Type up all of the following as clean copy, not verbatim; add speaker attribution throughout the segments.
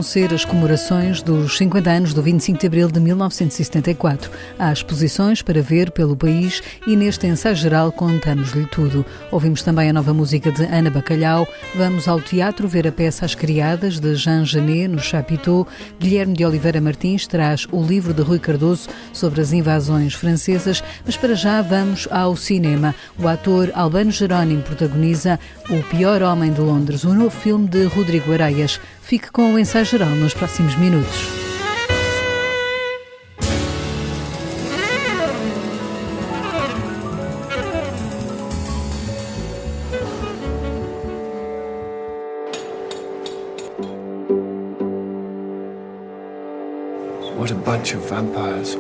Speaker 1: vão ser as comemorações dos 50 anos do 25 de Abril de 1974. Há exposições para ver pelo país e neste ensaio geral contamos-lhe tudo. Ouvimos também a nova música de Ana Bacalhau, vamos ao teatro ver a peça As Criadas, de Jean Genet, no Chapiteau. Guilherme de Oliveira Martins traz o livro de Rui Cardoso sobre as invasões francesas, mas para já vamos ao cinema. O ator Albano Jerónimo protagoniza O Pior Homem de Londres, um novo filme de Rodrigo Araias. Fique com o ensaio geral nos próximos minutos.
Speaker 2: What a bunch of vampires.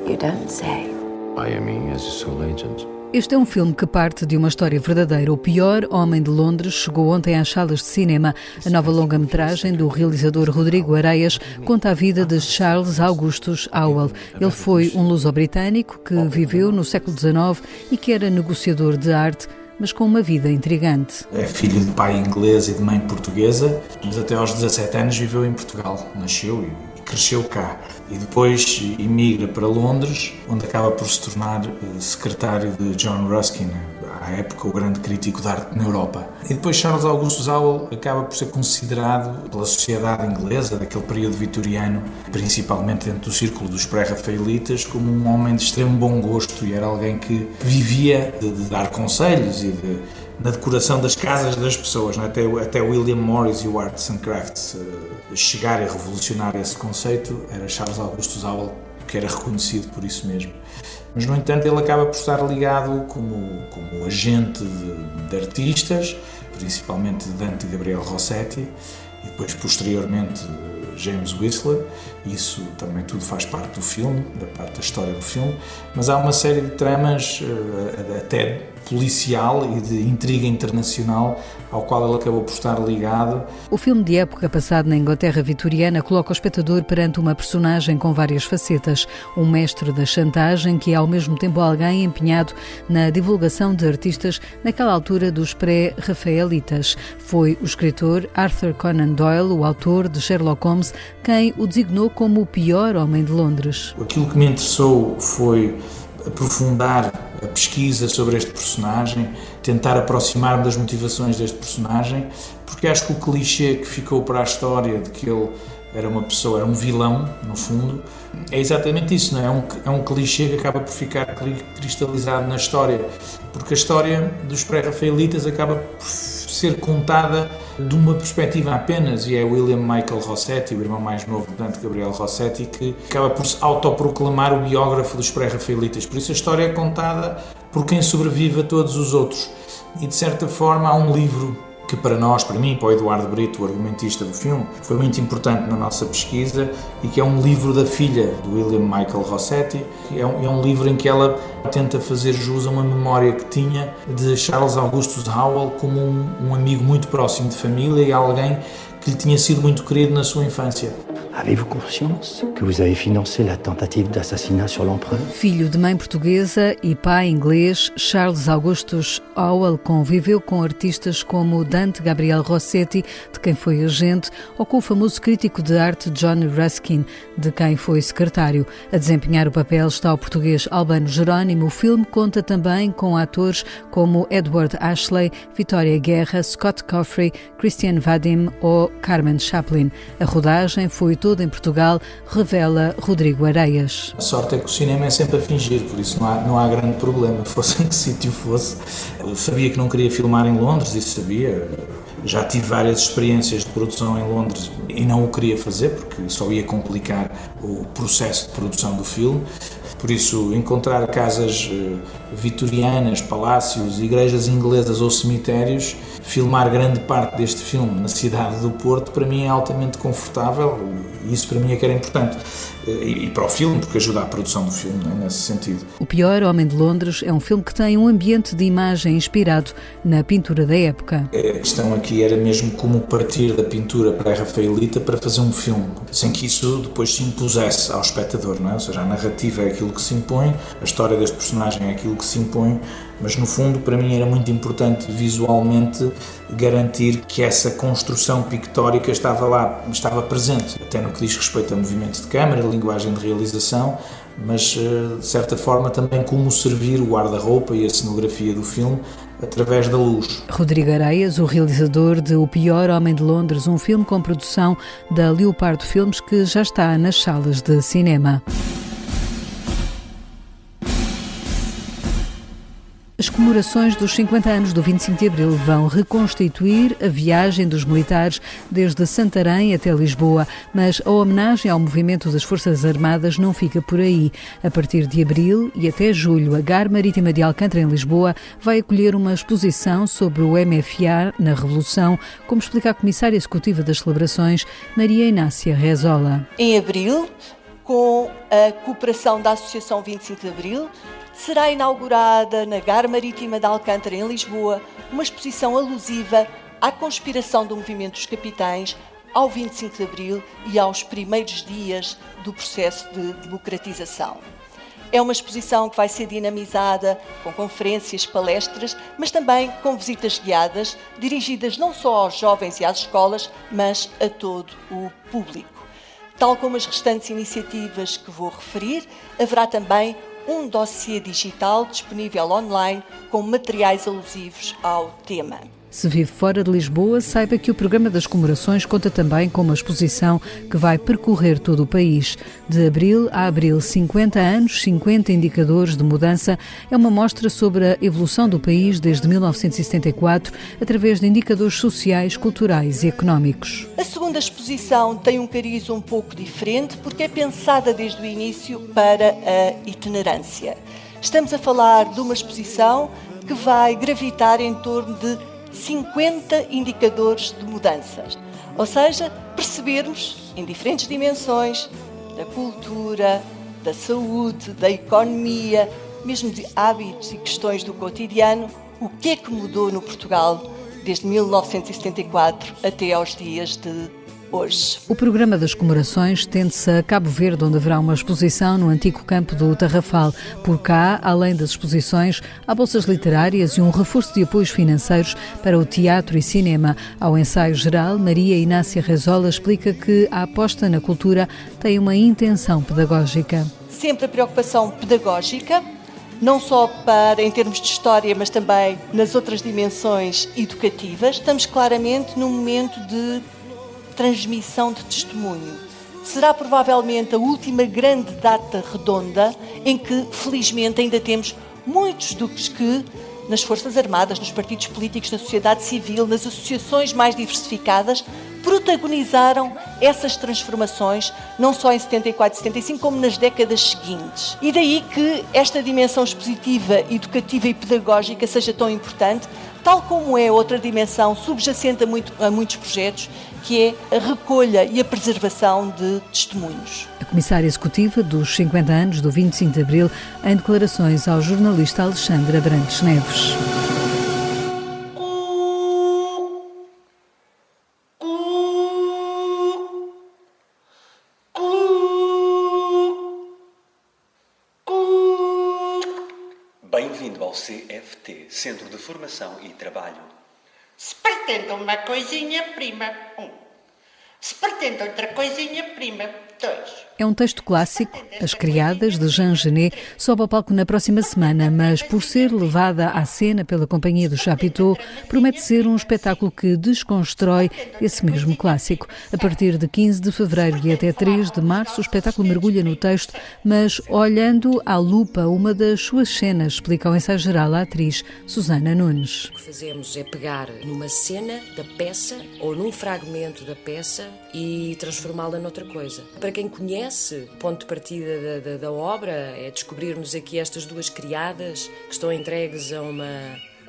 Speaker 3: You don't say.
Speaker 2: Miami as a sole agent.
Speaker 1: Este é um filme que parte de uma história verdadeira. O Pior Homem de Londres chegou ontem às salas de cinema. A nova longa-metragem do realizador Rodrigo Araias conta a vida de Charles Augustus Howell. Ele foi um luso-britânico que viveu no século XIX e que era negociador de arte, mas com uma vida intrigante.
Speaker 4: É filho de pai inglês e de mãe portuguesa, mas até aos 17 anos viveu em Portugal. Nasceu e cresceu cá. E depois emigra para Londres, onde acaba por se tornar secretário de John Ruskin, à época o grande crítico de arte na Europa. E depois Charles Augustus Howell acaba por ser considerado pela sociedade inglesa daquele período vitoriano, principalmente dentro do círculo dos pré-rafaelitas, como um homem de extremo bom gosto, e era alguém que vivia de dar conselhos e na decoração das casas das pessoas, não é? Até William Morris e o Arts and Crafts chegar a revolucionar esse conceito, era Charles Augustus Howell que era reconhecido por isso mesmo. Mas, no entanto, ele acaba por estar ligado como agente de artistas, principalmente Dante Gabriel Rossetti, e depois, posteriormente, James Whistler. Isso também tudo faz parte do filme, da parte da história do filme, mas há uma série de tramas, até policial e de intriga internacional, ao qual ele acabou por estar ligado.
Speaker 1: O filme de época passado na Inglaterra vitoriana coloca o espectador perante uma personagem com várias facetas. Um mestre da chantagem que é ao mesmo tempo alguém empenhado na divulgação de artistas naquela altura dos pré-rafaelitas. Foi o escritor Arthur Conan Doyle, o autor de Sherlock Holmes, quem o designou como o pior homem de Londres.
Speaker 4: Aquilo que me interessou foi aprofundar a pesquisa sobre este personagem, tentar aproximar-me das motivações deste personagem, porque acho que o clichê que ficou para a história de que ele era uma pessoa, era um vilão, no fundo, é exatamente isso, não é? É um clichê que acaba por ficar cristalizado na história, porque a história dos pré-rafaelitas acaba por ser contada de uma perspectiva apenas, e é William Michael Rossetti, o irmão mais novo de Dante Gabriel Rossetti, que acaba por se autoproclamar o biógrafo dos pré-rafaelitas. Por isso a história é contada por quem sobrevive a todos os outros. E, de certa forma, há um livro que para nós, para mim, para o Eduardo Brito, o argumentista do filme, foi muito importante na nossa pesquisa, e que é um livro da filha do William Michael Rossetti. É um livro em que ela tenta fazer jus a uma memória que tinha de Charles Augustus Howell como um amigo muito próximo de família e alguém que lhe tinha sido muito querido na sua infância.
Speaker 5: Avez-vous conscience que vous avez financé la tentative d'assassinat sur l'empereur?
Speaker 1: Filho de mãe portuguesa e pai inglês, Charles Augustus Howell conviveu com artistas como Dante Gabriel Rossetti, de quem foi agente, ou com o famoso crítico de arte John Ruskin, de quem foi secretário. A desempenhar o papel está o português Albano Jerónimo. O filme conta também com atores como Edward Ashley, Vitória Guerra, Scott Coffey, Christian Vadim ou Carmen Chaplin. A rodagem foi toda em Portugal, revela Rodrigo Araias.
Speaker 4: A sorte é que o cinema é sempre a fingir, por isso não há grande problema, fosse em que sítio fosse. Eu sabia que não queria filmar em Londres, isso sabia. Já tive várias experiências de produção em Londres e não o queria fazer, porque só ia complicar o processo de produção do filme. Por isso, encontrar casas vitorianas, palácios, igrejas inglesas ou cemitérios, filmar grande parte deste filme na cidade do Porto, para mim é altamente confortável, e isso para mim é que era importante. e para o filme, porque ajuda à produção do filme, não é? Nesse sentido.
Speaker 1: O Pior Homem de Londres é um filme que tem um ambiente de imagem inspirado na pintura da época.
Speaker 4: A questão aqui era mesmo como partir da pintura pré-rafaelita para fazer um filme, sem que isso depois se impusesse ao espectador, não é? Ou seja, a narrativa é aquilo que se impõe, a história deste personagem é aquilo que se impõe, mas no fundo para mim era muito importante visualmente garantir que essa construção pictórica estava lá, estava presente, até no que diz respeito a movimento de câmara, linguagem de realização, mas de certa forma também como servir o guarda-roupa e a cenografia do filme através da luz.
Speaker 1: Rodrigo Areias, o realizador de O Pior Homem de Londres, um filme com produção da Leopardo Filmes que já está nas salas de cinema. As comemorações dos 50 anos do 25 de Abril vão reconstituir a viagem dos militares desde Santarém até Lisboa, mas a homenagem ao movimento das Forças Armadas não fica por aí. A partir de abril e até julho, a GAR Marítima de Alcântara, em Lisboa, vai acolher uma exposição sobre o MFA na Revolução, como explica a comissária executiva das celebrações, Maria Inácia Rezola.
Speaker 6: Em abril, com a cooperação da Associação 25 de Abril, será inaugurada na GAR Marítima de Alcântara, em Lisboa, uma exposição alusiva à conspiração do movimento dos capitães, ao 25 de Abril e aos primeiros dias do processo de democratização. É uma exposição que vai ser dinamizada com conferências, palestras, mas também com visitas guiadas, dirigidas não só aos jovens e às escolas, mas a todo o público. Tal como as restantes iniciativas que vou referir, haverá também um dossiê digital disponível online com materiais alusivos ao tema.
Speaker 1: Se vive fora de Lisboa, saiba que o programa das comemorações conta também com uma exposição que vai percorrer todo o país. De abril a abril, 50 anos, 50 indicadores de mudança, é uma mostra sobre a evolução do país desde 1974, através de indicadores sociais, culturais e económicos.
Speaker 6: A segunda exposição tem um cariz um pouco diferente porque é pensada desde o início para a itinerância. Estamos a falar de uma exposição que vai gravitar em torno de 50 indicadores de mudanças, ou seja, percebermos em diferentes dimensões da cultura, da saúde, da economia, mesmo de hábitos e questões do cotidiano, o que é que mudou no Portugal desde 1974 até aos dias de hoje.
Speaker 1: O programa das comemorações tende-se a Cabo Verde, onde haverá uma exposição no antigo campo do Tarrafal. Por cá, além das exposições, há bolsas literárias e um reforço de apoios financeiros para o teatro e cinema. Ao ensaio geral, Maria Inácia Rezola explica que a aposta na cultura tem uma intenção pedagógica.
Speaker 6: Sempre a preocupação pedagógica, não só para, em termos de história, mas também nas outras dimensões educativas. Estamos claramente num momento de transmissão de testemunho. Será provavelmente a última grande data redonda em que, felizmente, ainda temos muitos dos que, nas Forças Armadas, nos partidos políticos, na sociedade civil, nas associações mais diversificadas, protagonizaram essas transformações, não só em 74 e 75, como nas décadas seguintes. E daí que esta dimensão expositiva, educativa e pedagógica seja tão importante, tal como é outra dimensão subjacente a muitos projetos, que é a recolha e a preservação de testemunhos.
Speaker 1: A comissária executiva dos 50 anos do 25 de Abril, em declarações ao jornalista Alexandre Abrantes Neves.
Speaker 7: Bem-vindo ao CFT, Centro de Formação e Trabalho.
Speaker 8: Se pretende uma coisinha, prima, 1. Se pretende outra coisinha, prima, 2.
Speaker 1: É um texto clássico. As Criadas, de Jean Genet, sobe ao palco na próxima semana, mas por ser levada à cena pela Companhia do Chapiteau, promete ser um espetáculo que desconstrói esse mesmo clássico. A partir de 15 de fevereiro e até 3 de março, o espetáculo mergulha no texto, mas olhando à lupa uma das suas cenas, explica ao ensaio geral a atriz Susana Nunes.
Speaker 9: O que fazemos é pegar numa cena da peça ou num fragmento da peça e transformá-la noutra coisa. Para quem conhece, o ponto de partida da obra é descobrirmos aqui estas duas criadas que estão entregues a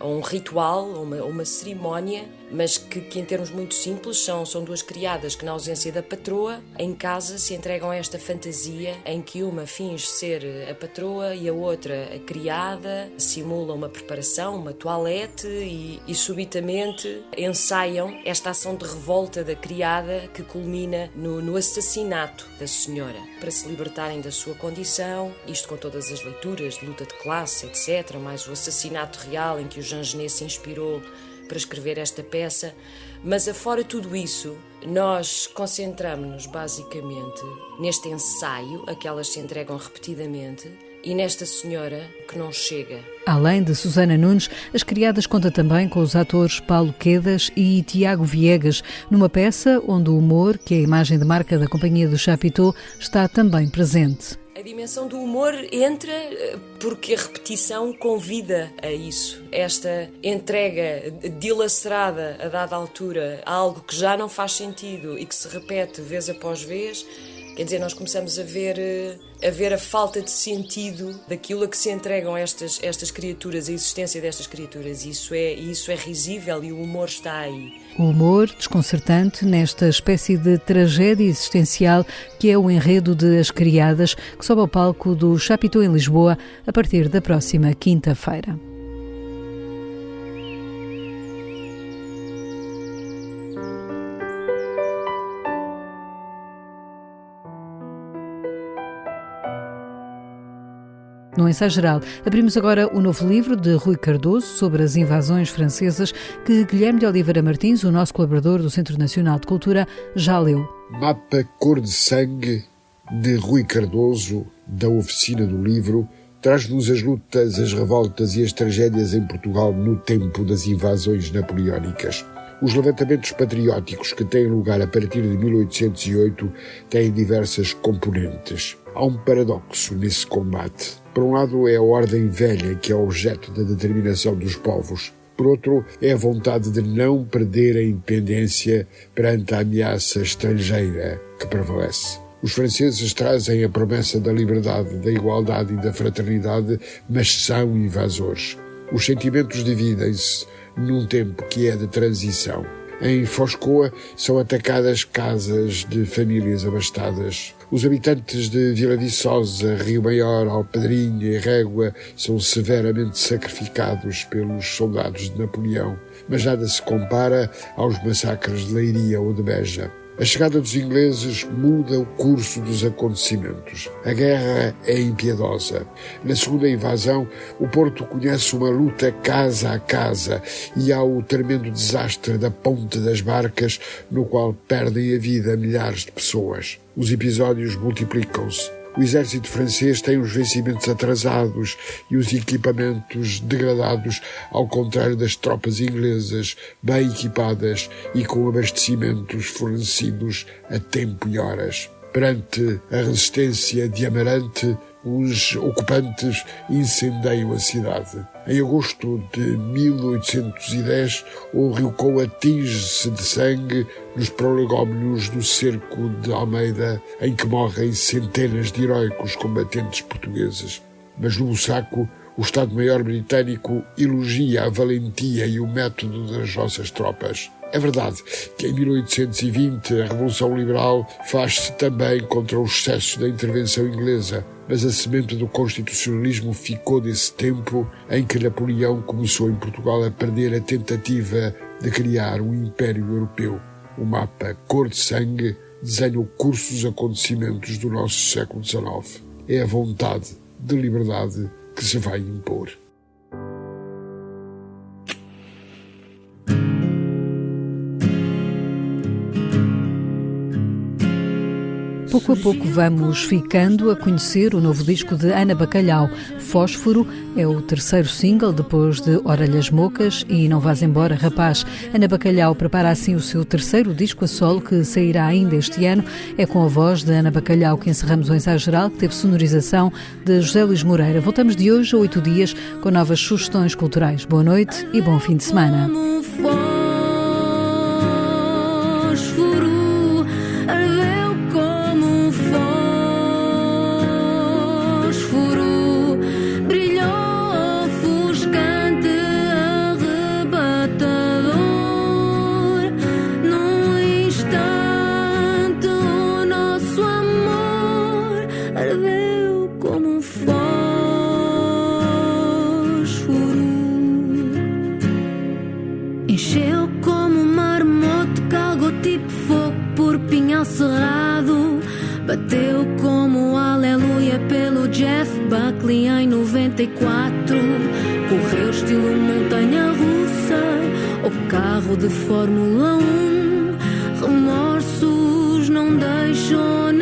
Speaker 9: um ritual, a uma cerimónia mas que em termos muito simples são duas criadas que, na ausência da patroa, em casa se entregam a esta fantasia em que uma finge ser a patroa e a outra a criada, simula uma preparação, uma toilette e subitamente ensaiam esta ação de revolta da criada que culmina no assassinato da senhora, para se libertarem da sua condição, isto com todas as leituras de luta de classe, etc., mais o assassinato real em que o Jean Genet se inspirou para escrever esta peça. Mas afora tudo isso, nós concentramos-nos basicamente neste ensaio a que elas se entregam repetidamente e nesta senhora que não chega.
Speaker 1: Além de Susana Nunes, As Criadas conta também com os atores Paulo Quedas e Tiago Viegas, numa peça onde o humor, que é a imagem de marca da Companhia do Chapiteau, está também presente.
Speaker 9: A dimensão do humor entra porque a repetição convida a isso. Esta entrega dilacerada a dada altura a algo que já não faz sentido e que se repete vez após vez, quer dizer, nós começamos a ver a falta de sentido daquilo a que se entregam estas criaturas, a existência destas criaturas. Isso é risível e o humor está aí.
Speaker 1: O humor desconcertante nesta espécie de tragédia existencial que é o enredo de As Criadas, que sobe ao palco do Chapiteau em Lisboa a partir da próxima quinta-feira. No Ensaio Geral, abrimos agora o novo livro de Rui Cardoso sobre as invasões francesas que Guilherme de Oliveira Martins, o nosso colaborador do Centro Nacional de Cultura, já leu.
Speaker 10: Mapa Cor de Sangue, de Rui Cardoso, da Oficina do Livro, traz-nos as lutas, as revoltas e as tragédias em Portugal no tempo das invasões napoleónicas. Os levantamentos patrióticos que têm lugar a partir de 1808 têm diversas componentes. Há um paradoxo nesse combate. Por um lado é a ordem velha que é objeto da determinação dos povos. Por outro, é a vontade de não perder a independência perante a ameaça estrangeira que prevalece. Os franceses trazem a promessa da liberdade, da igualdade e da fraternidade, mas são invasores. Os sentimentos dividem-se num tempo que é de transição. Em Foscoa são atacadas casas de famílias abastadas. Os habitantes de Vila Viçosa, Rio Maior, Alpedrinha e Régua são severamente sacrificados pelos soldados de Napoleão, mas nada se compara aos massacres de Leiria ou de Beja. A chegada dos ingleses muda o curso dos acontecimentos. A guerra é impiedosa. Na segunda invasão, o Porto conhece uma luta casa a casa e há o tremendo desastre da Ponte das Barcas, no qual perdem a vida milhares de pessoas. Os episódios multiplicam-se. O exército francês tem os vencimentos atrasados e os equipamentos degradados, ao contrário das tropas inglesas, bem equipadas e com abastecimentos fornecidos a tempo e horas. Perante a resistência de Amarante, os ocupantes incendeiam a cidade. Em agosto de 1810, o rio Coa tinge-se de sangue nos prolegómenos do cerco de Almeida, em que morrem centenas de heroicos combatentes portugueses. Mas no Bussaco, o Estado-Maior britânico elogia a valentia e o método das nossas tropas. É verdade que em 1820 a Revolução Liberal faz-se também contra o excesso da intervenção inglesa, mas a semente do constitucionalismo ficou desse tempo em que Napoleão começou em Portugal a perder a tentativa de criar um império europeu. O mapa Cor de Sangue desenha o curso dos acontecimentos do nosso século XIX. É a vontade de liberdade que se vai impor.
Speaker 1: Pouco a pouco vamos ficando a conhecer o novo disco de Ana Bacalhau. Fósforo é o terceiro single depois de Orelhas Mocas e Não Vás Embora, Rapaz. Ana Bacalhau prepara assim o seu terceiro disco a solo, que sairá ainda este ano. É com a voz de Ana Bacalhau que encerramos o Ensaio Geral, que teve sonorização de José Luís Moreira. Voltamos de hoje a 8 dias com novas sugestões culturais. Boa noite e bom fim de semana.
Speaker 11: Brilhou ofuscante, arrebatador. Pinhal Cerrado. Bateu como aleluia pelo Jeff Buckley em 94. Correu estilo montanha-russa ou carro de Fórmula 1. Remorsos não deixam